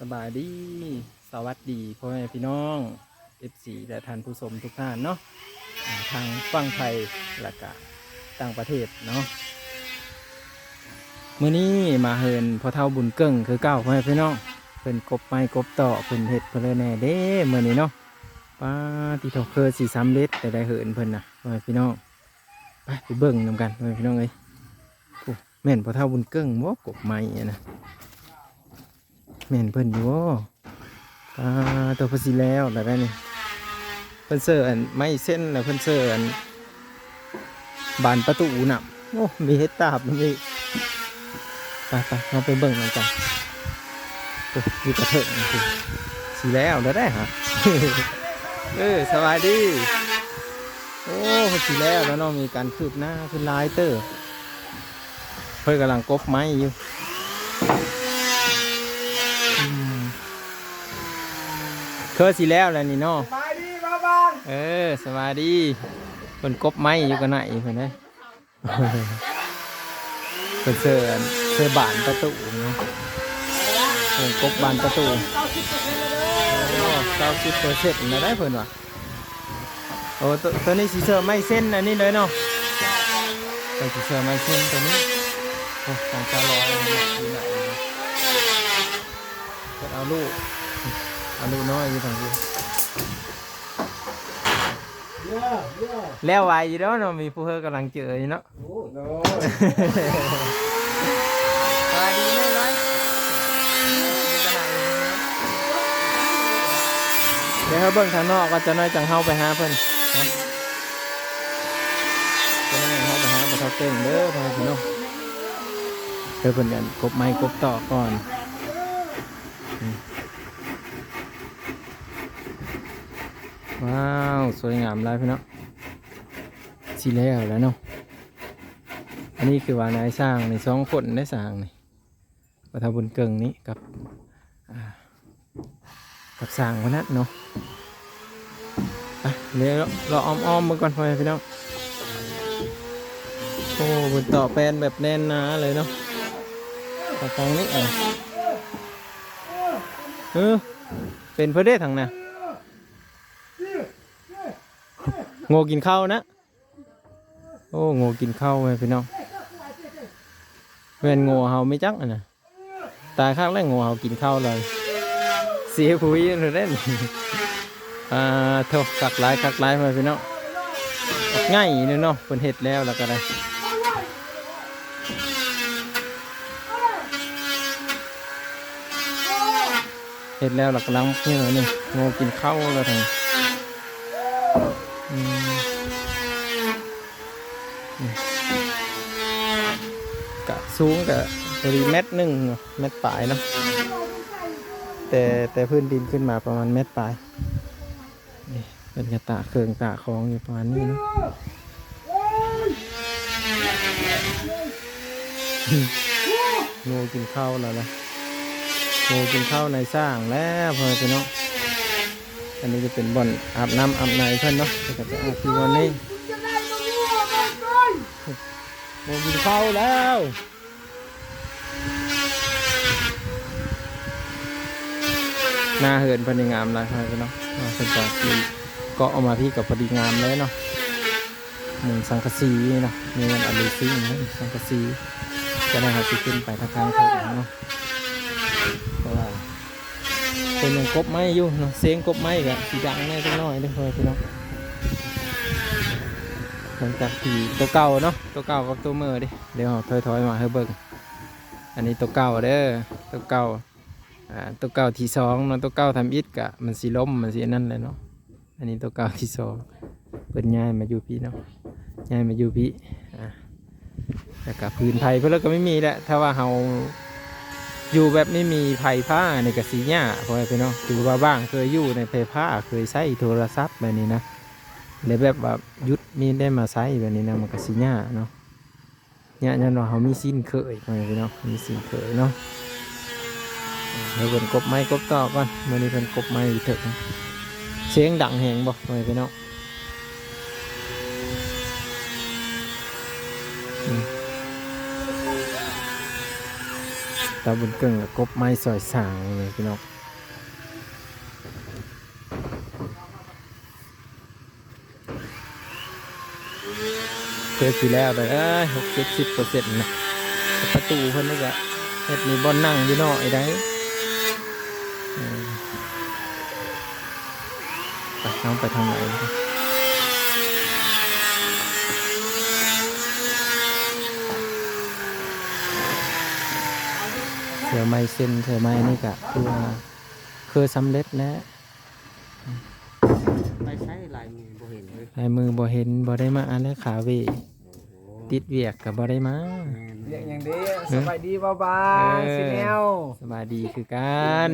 สบายดีสวัสดีพ่อแม่พี่น้อง FC และท่านผู้ชมทุกท่านเนาะทางฝั่งไทยและก็ต่างประเทศเนาะมื้อนี้มาเฮินพ่อเฒ่าบุญเกิ้งคือเก้าพ่อแม่พี่น้องเพิ่นกบไม้กบต่อเพิ่นเฮ็ดเพิ่นเลยแน่เด้มื้อนี้เนาะป้าที่เฒ่าเคยสิสำเร็จแต่ได้เฮินเพิ่นน่ะพ่อแม่พี่น้องไปเบิ่งนำกันพ่อแม่พี่น้องเอ้ยโอ้แม่นพ่อเฒ่าบุญเกิ้งบ่กบไม้อะนะแม่นเพิ่นอยู่ตัวเพิ่นสิแล้วแล้วได้นี่เพิ่นเสิร์อันไม้เส้นแล้วเพิ่นเสิร์อันบานประตูน่ะโอ้มีเฮ็ดตาบนี่ไปเราไปเบิ่งกันกันโอ้อยู่กระเถิงสิแล้วได้ฮะ สวัสดีโอ้เพิ่นสิแล้วเนาะมีการคืบหน้าขึ้นลายเตอร์เพิ่นกำลังกบไม้อยู่เคยสิแล้วแหละนี่เนาะสบายดีบ้าบ้านสบายดีเพิ่นกบไม้อยู่กันไหนเพิ่นได้ เพิ่นเสื้อบานประตูเนาะเพิ่นกบบานประตู90%นะได้เพิ่นว่ะโอ้ตัวนี้สีเสื้อไม้เส้นอันนี้เลยเนาะตัวสีเสื้อไม้เส้นตัวนี้โอ้ของชาลอยดีหน่อยเพิ่นเอาลูกน้อยอยู่ทางนี้แล้วไวอยู่แล้วเนาะมีผู้เฮอกำลังเจออยู่เนาะสวัสดีไหมร้อยเดี๋ยวเขาเบิ่งทางนอกก็จะน้อยจังเฮาไปหาเพิ่นนะจะน้อยเฮาไปหาบ่เท่าเก่งเด้อพี่น้องเพิ่นกันกบไม้กบต่อก่อนว้าวสวยงามเลยพี่น้องสีแล้วเนาะอันนี้คือว่านายสร้างใน2 คนได้สร้างนี่ประทาบุญเกิงนี้กับสร้างวันนั้นเนาะเดี๋ยวเราอ้อมมาก่อนพี่น้องโอ้บนต่อแปลนแบบแน่นหนาเลยเนาะทางนี้เป็นเพื่อได้ทางน่ะโง่กินข้าวนะโอ้โง่กินข้าวเลยพี่น้องเว้นโง่เฮาไม่จักนะตายข้างแรกโง่เฮากินข้าวเลยเสียผู้ยิ่งเลยเล่นเท่าคักหลายมาพี่น้องง่ายเนาะเป็นเห็ดแล้วก็ได้เห็ดแล้วหลักล้างนี่เหรอนี่โง่กินข้าวแล้วทั้งกะสูงกะพอดี1 เมตรเมตรปลายเนาะแต่พื้นดินขึ้นมาประมาณ1 เมตรปลายนี่เป็นกระตะเครื่องตะของอยู่ประมาณนี้เนาะโง่กินข้าวแล้วนะโง่กินข้าวในสร้างแล้วพอจะเนาะอันนี้จะเป็นบ่อนอาบน้ำอาบในเพื่อนเนาะก็จะอาบที่วันนี้โง่กินข้าวแล้วหน้าเหินพอดีงามเลยพี่น้องเป็นกองที่ก็เอามาพี่กับพอดีงามเลยเนาะหนึ่งสังกะสีเนาะมีเงินอลูซิ่งสังกะสีจะได้หาที่ขึ้นไปทางเขาเนาะเพราะว่าเป็นยังกบไม้อยู่เนาะเสียงกบไม้กับสีดังแน่จังน้อยด้วยพี่น้องหลังจากที่ตัวเก่าเนาะตัวเก่ากับตัวเมื่อดิเดี๋ยวถอยมาให้เบิ่งอันนี้ตัวเก่าเด้อตัวเก่าตัวเก่าที่2เนาะตัวเก่าทำอิฐกะมันสีล้มมันสีนั่นเลยเนาะอันนี้ตัวเก่าที่2เป็นย้ายมาอยู่พี่เนาะย้ายมาอยู่พี่แต่กับพื้นไผ่เพื่อนก็ไม่มีแหละถ้าว่าเราอยู่แบบไม่มีไผ่ผ้าในกระสีหญ้าพอไปเนาะถือว่าบ้างเคยอยู่ในไผ่ผ้าเคยใช้โทรศัพท์แบบนี้นะเลยแบบว่ายุดมีได้มาใช้แบบนี้นะมันกระสีหญ้าเนาะเนี่ยเรามีสิ้นเคยพอไปเนาะมีสิ้นเคยเนาะเราเป็นกบไม้กบต่อก่อนเมื่อนี้เป็นกบไม้เถอะเสียงดังแหงบอกไปเนาะ ตาบุญเกิงกับกบไม้ซอยสางเลยพี่น้องเพื่อสิแล้วไป60-70%นะประตูเพิ่นนี่ก็เฮ็ดมีบ่อนนั่งอยู่เนาะไอ้ได้ไปน้องไปทางไหนเสือไม้เส้นเสือไม้นี่ก็คือสำเร็จแล้ว ไปใช้ลายมือบ่เห็นเลย ลายมือบ่เห็นบ่ได้มาแล้วขาเวติดเวียกกับบ่ได้มา เรียกอย่างนี้สบายดีบ้าสิแนว สบายดีคือกัน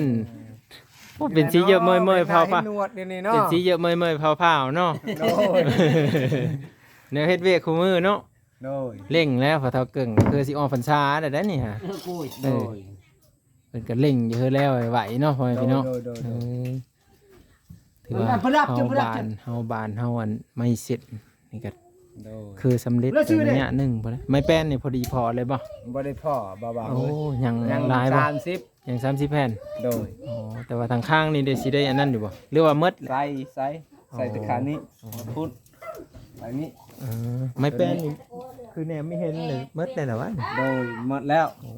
โอ้เป็นสีเยอะเมยๆเผา หนวดเดี๋ยวนี้เนาะ เป็นสีเยอะเมยๆเผาๆเนาะ โดย แนวเฮ็ดเวียกคู่มือเนาะ โดย เร่งแล้วพอเท่าเกิ่งคือสิออกพรรษาได้แล้วนี่ฮะ โอ้ย เออเพิ่นก็เร่งอยู่เฮือแล้วไหวเนาะพ่อแม่พี่น้อง โดย เออถือว่าเฮาบานเฮาอันไม่เสร็จนี่ก็ โดย คือสำเร็จในระยะหนึงบ่ได้ไม่แป้นนี่พอดีพอเลยบ่ บ่ได้พ่อบ้า โอ้ยัง ยัง หลายบ่ 30 ยัง30แผ่น โดย อ๋อแต่ว่าทางข้างนี่ได้สิได้อันนั้นอยู่บ่หรือว่าหมด ใส่ตะขานี้พุดไปนี้ ไม่แป้นนี่คือแนวไม่เห็นเลยหมดเลยเหรอวะ โดยหมดแล้ว โอ้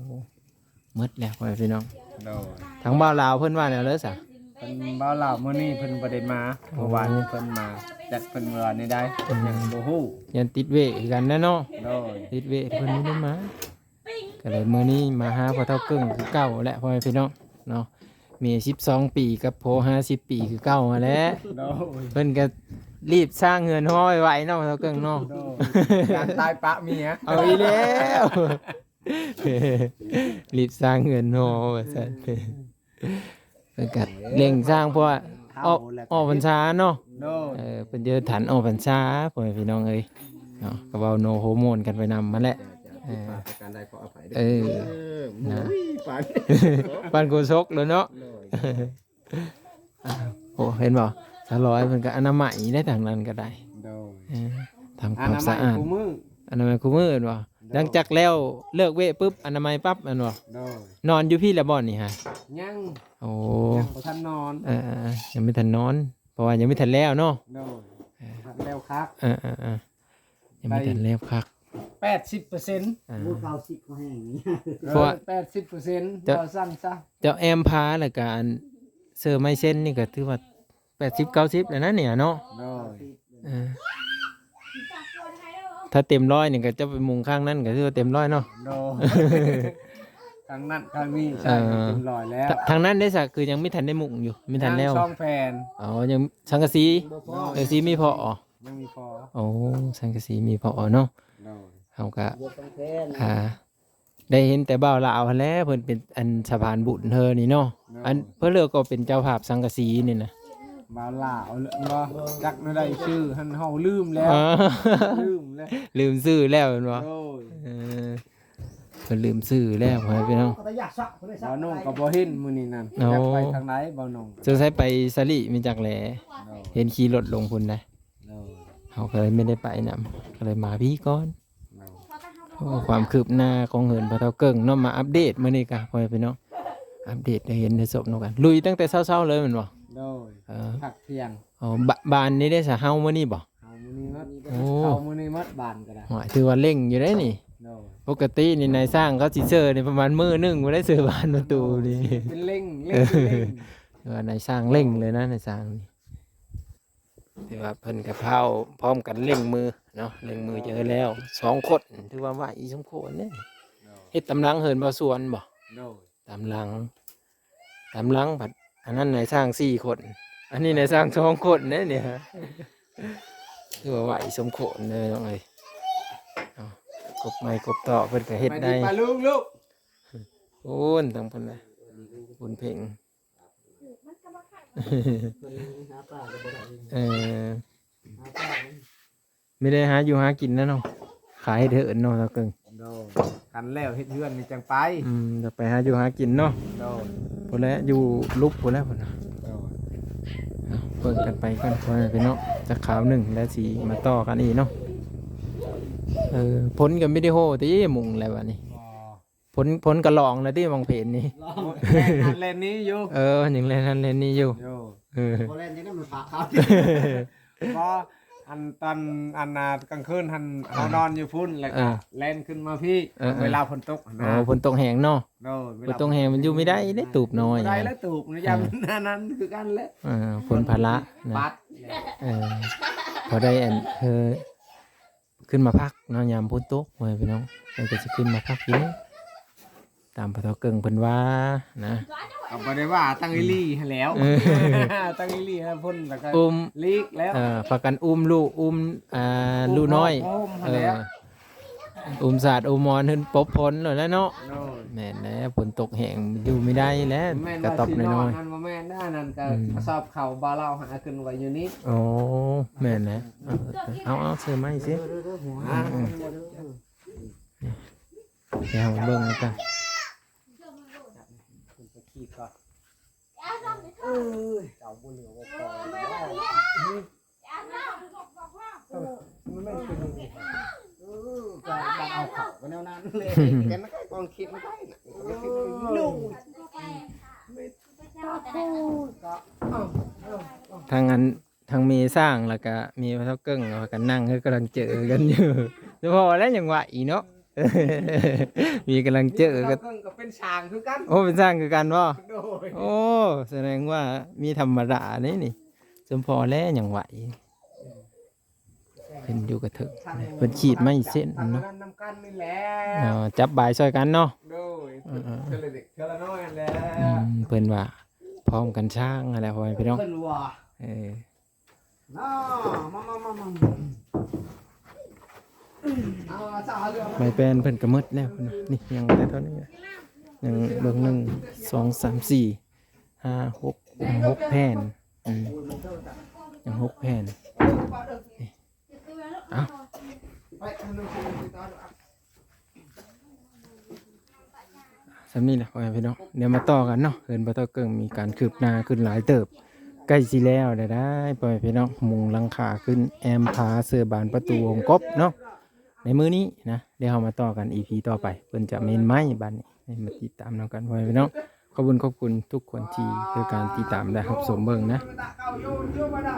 หมดแล้วพ่อแม่พี่น้อง โดย ทางบ้านลาวเพิ่นว่าแนวเด้อซะ เพิ่นบ่าวลาวมื้อนี้เพิ่นบ่ได้มาเมื่อวานนี้เพิ่นมาจัดเพิ่นเมื่อวานนี้ได้ยังบ่ฮู้ ยันติดเวทกันแน่เนาะ โดย ติดเวทเพิ่นบ่ได้มาก็เลยมื้อนี้มาหาพ่อเฒ่าเกิ้งคือเก่าแหละพ่อแม่พี่น้องเนาะมี12ปีกับโพ50ปีคือเก่ามาแหล้ว โดย เพิ่นก็รีบสร้างเงินห้อยไว้เนาะพ่อเฒ่าเกิ้งเนาะ โดยการตายปะเมีย เอาอีกแล้วรีบสร้างเงินโหว่าซั่นเพิ่นก็เร่งสร้างเพราะว่าออกพรรษาเนาะ โดย เพิ่นเจอฐานออกพรรษาพ่อแม่พี่น้องเอ้ยเนาะก็เว้าโนโฮอร์โมนกันไปนำมาแหละ การได้ขออภัย เออ นะ ปาน ปานกูซกเลยเนาะโอ้เห็นบ่สร้อยเพิ่นก็อนามัยได้ทางนั้นก็ได้ โดย เออทำความสะอาด คู่มือ อนามัยคู่มือเห็นบ่หลังจากแล้วเลิกเวะปุ๊บอนามัยปั๊บอันบ่ โดย นอนอยู่พี่แล้วบ่นี่ฮะ ยัง โอ้ ยังบ่ทันนอน ยังไม่ทันนอน เพราะว่ายังไม่ทันแล้วเนาะ โดยทันแล้วครับ ยังไม่ทันแล้วคัก 80% อ่า มือเก่าสิก็แห้งนี่ เพราะว่า 80% จะ บ่สั้นซะ เจ้าแอมพาแล้วก็อันเซอร์ไมเส้นนี่ก็ถือว่า80-90แล้วนะเนี่ยเนาะ โดย เออถ้าเต็มร้อยนี่ก็จะไปมุงข้างนั้นก็ถือว่าเต็มร้อยเนาะ โดยทางนั้นทางนี้ใช่เต็มร้อยแล้ว ทางนั้นได้สักคือยังไม่ทันได้มุงอยู่ไม่ทันแล้ว ช่องแผ่น อ๋อยังสังกะสีสังกะสีมีพออ๋อ ยังมีพอ โอ้สังกะสีมีพอเนาะ โดย เขาก็ เดี๋ยวต้องแทน ได้เห็นแต่บ่าวลาวหั้นแหล้วเพิ่นเป็นอันสะพานบุญเธอนี่เนาะอันเพิ่นเลือกก็เป็นเจ้าภาพสังกะสีนี่นะ บ่าวลาวบ่จักไม่ได้ชื่อหันเฮาลืมแล้ว อ๋อ ลืมแล้ว ลืมซื้อแล้วเห็นบ่ โดย เออเพิ่นลืมซื้อแล้วพ่อแม่พี่น้อง เขาจะอยากสักเขาเลยสัก บ่าวนุ่งก็บ่เห็นมื้อนี้นั่น โอ้ อยากไปทางไหนบ่าวนุ่ง สงสัยไปสลิมีจักแหล โดย เห็นขี่รถลงพุ่นได้ โดย เขาก็เลยไม่ได้ไปนำก็เลยมาพี่ก่อน โดย โอ้ความคืบหน้าของเหินพระเท่าเกิ่งเนาะมาอัปเดตมื้อนี้กะพ่อแม่พี่น้องอัปเดตให้เห็นได้ศพเนาะกันลุยตั้งแต่เช้าๆเลยแม่นบ่ โดย เออ ผักเที่ยง อ๋อบานนี้ได้สะเฮามื้อนี้บ่ เอามื้อนี้มัด โอ้ เอามื้อนี้มัดบานก็ได้ หอยถือว่าเร่งอยู่ได้นี่ โดย ปกตินี่นายสร้างเขาสิเซอร์นี่ประมาณมื้อหนึงบ่ได้เซอร์บานประตูนี่ เป็นเล่งเล่งเป็นเล่ง ถือว่านายสร้างเร่งเลยนะนายสร้างนี่ถือว่าเพิ่นกับเผาพร้อมกันเร่งมือเนาะเร่งมือเจอแล้ว2คนถือว่าไหวสมควรเด้เฮ็ดตำลังเหินบ่สวนบ่ โดย ตำลังผัดอันนั้นนายสร้าง4คนอันนี้นายสร้าง2คนเนี่ยถือว่าไหวสมควรเลยน้องเอ้ยเอากบไม้กบต่อเพิ่นก็เฮ็ด ไป ได้ ปลาลูกลูก โอ้นตั้งเพิ่นน่ะบุญเพ่ง หาปลาก็บ่ได้ เออ หาปลา ไม่ได้หาอยู่หากินนะเนาะขายเถอะเนาะตะเกิง โดยกันแล้วเฮ็ดเฮือนนี่จังไป จะไปหาอยู่หากินเนาะ โดย พอแล้วอยู่ลุกพอแล้วพอนะ โดย เอาเปิดกันไปกันพอไปเนาะจะขาวหนึ่งแล้วสีมาต่อกันอีกเนาะพ้นกันไม่ได้โหตีมุงแล้ววะนี่ บ่ ผลกระลองแล้วที่บางเพจนี่ ลอง เล่นนี้อยู่ อย่างเล่นนั่นเล่นนี่อยู่ อยู่ บ่เล่นจังนั้นมันฝากเขา พออันตอนอันกลางคืนหันเฮานอนอยู่พุ่นแล้วก็เล่นขึ้นมาพี่เวลาฝนตก อ๋อฝนตกแห้งเนาะ โดน ฝนตกแห้งมันอยู่ไม่ได้ได้ตูบน้อย ได้แล้วตูบนะยามนั้นคือกันแหละ ฝนพาระนะ ปัด พอได้ขึ้นมาพักเนาะยามฝนตกไว้พี่น้องเราก็จะขึ้นมาพักอยู่นี่ตามพระเฒ่าเกิงเพิ่นว่านะ เอาบ่ได้ว่าตั้งอีลี่ให้แล้วตั้งอีลี่ให้พ่นแล้วก็ อุ้ม ลีกแล้ว พากันอุ้มลูกลูกน้อย แล้ว อุ้มสาดอุ้มมอนขึ้นปบพ้นเลยแล้วเนาะ โน่น แม่นแล้วฝนตกแห้งอยู่ไม่ได้แล้ว แม่น กระ ว่า ตอบ สิน น้ อ อน ย นั่นว่าแม่นได้นั่นก็กระสอบเข่าบ่าเราหาขึ้นไว้อยู่นี่ ๆโอ้แม่นแล้วเอาเสื้อไม้สิ หัว เดี๋ยวเบิ่งแล้วกัน คุณไปขี้ก่อน เอ้ย เจ้าบุญเหลือบ่พอมันไม่เป็นอย่างนี้ ก็บ้านเอาเขาก็แนวนั้นเลยแกมันก็กองคิดมันได้น่ะก็คิดลูก ทางนั้นทางเมสร้างแล้วก็มีพระเฒ่าเกิ้งแล้วก็นั่งคือกำลังเจอกันอยู่เฉพาะแล้วยังไหวเนาะ มีกำลังเจอกัน ก็เป็นช้างคือกัน โอ้เป็นสร้างคือกันบ่ โดย โอ้แสดงว่ามีธรรมดานี่สมพอแล้วยังไหวเพิ่นอยู่กับเถอะเพิ่นขีดไม่เส้นเนาะ น้ำกันนี่แหละ จับบ่ายช่วยกันเนาะ โดยเทเลเด็กเทเลน้อยนั่นแหละ เพิ่นว่าพร้อมกันช่างอะไรพอพี่น้อง เพิ่นว่า น้ามาเอาสาวเรื่อง ไม่เป็นเพิ่นก็หมดแล้วพุ่นน่ะนี่ยังแต่เท่านี้ยังเบิ่ง1 2 3 4 5 6 แผ่นยัง6 แผ่นเอ้า ไปทางนู้นทางนี้ต่อ สำนี้แหละพ่อแม่พี่น้องเดี๋ยวมาต่อกันเนาะเหินบ่ต่อเกิงมีการคืบหน้าขึ้นหลายเติบใกล้สิแล้วได้พ่อแม่พี่น้องมุงหลังคาขึ้นแอมผาเสื้อบานประตูวงกบเนาะในมื้อนี้นะเดี๋ยวเรามาต่อกัน EP ต่อไปเพิ่นจะเมนไม้บัดนี้ให้มาติดตามนำกันพ่อแม่พี่น้องขอบคุณทุกคนที่คือการติดตามและรับชมเบิ่งนะ เก่าโยนโยนมาได้